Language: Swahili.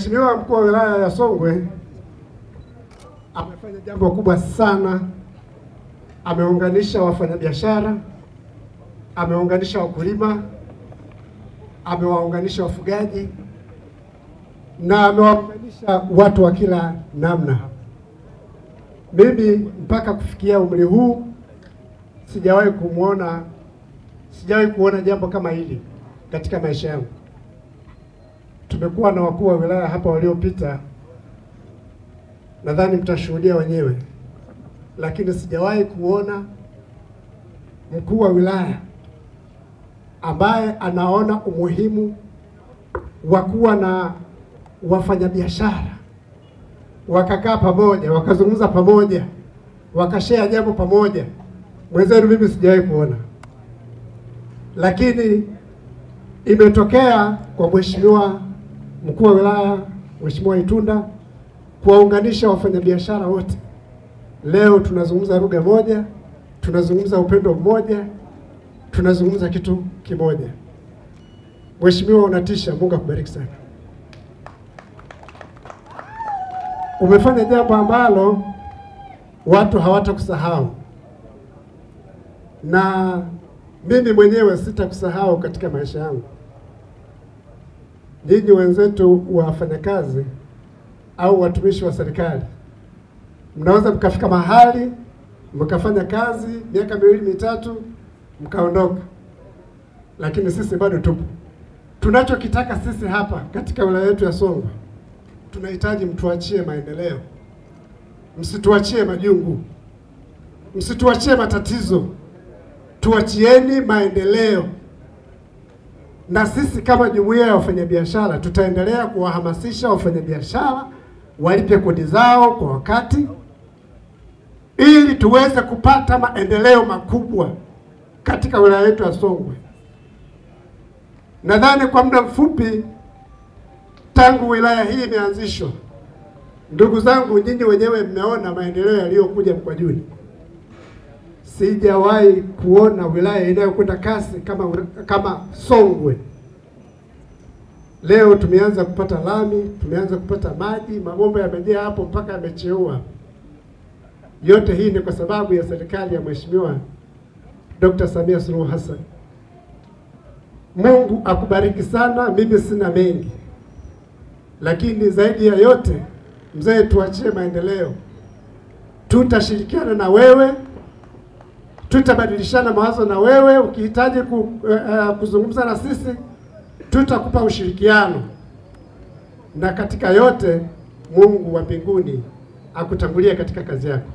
Mheshimiwa Mkuu wa Wilaya ya Songwe amefanya jambo kubwa sana. Ameunganisha wafanyabiashara, ameunganisha wakulima, amewaunganisha wafugaji na amewaunganisha watu wa kila namna. Mimi mpaka kufikia umri huu sijawahi kuona jambo kama hili katika maisha yangu. Tumekuwa na wakuu wa wilaya hapa waliopita, nadhani mtashuhudia wenyewe, lakini sijawahi kuona mkuu wa wilaya ambaye anaona umuhimu wa kuwa na wafanyabiashara wakakaa pamoja, wakazungumza pamoja, wakashare jambo pamoja. Mwenzenu mimi sijawahi kuona, lakini imetokea kwa Mheshimiwa Mkuu wa Wilaya, Mheshimiwa Itunda, kuwaunganisha wafanyabiashara wote. Leo tunazungumza lugha moja, tunazungumza upendo mmoja, tunazungumza kitu kimoja. Mheshimiwa, unatisha. Mungu akubariki sana. Umefanya jambo ambalo watu hawatakusahau, na mimi mwenyewe sitakusahau katika maisha yangu. Nyinyi wenzetu wafanyakazi au watumishi wa serikali, mnaweza mkafika mahali mkafanya kazi miaka 2-3 mkaondoka, lakini sisi bado tupo. Tunachokitaka sisi hapa katika wilaya yetu ya Songwe, tunahitaji mtuachie maendeleo, msituachie majungu, msituachie matatizo, tuachieni maendeleo. Na sisi kama jumuiya ya wafanyabiashara tutaendelea kuwahamasisha wafanyabiashara walipe kodi zao kwa wakati, ili tuweze kupata maendeleo makubwa katika wilaya yetu ya Songwe. Nadhani kwa muda mfupi tangu wilaya hii imeanzishwa, ndugu zangu, nyinyi wenyewe mmeona maendeleo yaliyokuja Mkwajuni. Sijawahi kuona wilaya inayokwenda kasi kama Songwe. Leo tumeanza kupata lami, tumeanza kupata maji, mabomba yamejaa hapo mpaka yamecheua. Yote hii ni kwa sababu ya serikali ya Mheshimiwa Dr. Samia Suluhu Hassan. Mungu akubariki sana. Mimi sina mengi, lakini zaidi ya yote, mzee, tuachie maendeleo. Tutashirikiana na wewe, tutabadilishana mawazo na wewe. Ukihitaji kuzungumza na sisi, tutakupa ushirikiano. Na katika yote, Mungu wa mbinguni akutangulie katika kazi yako.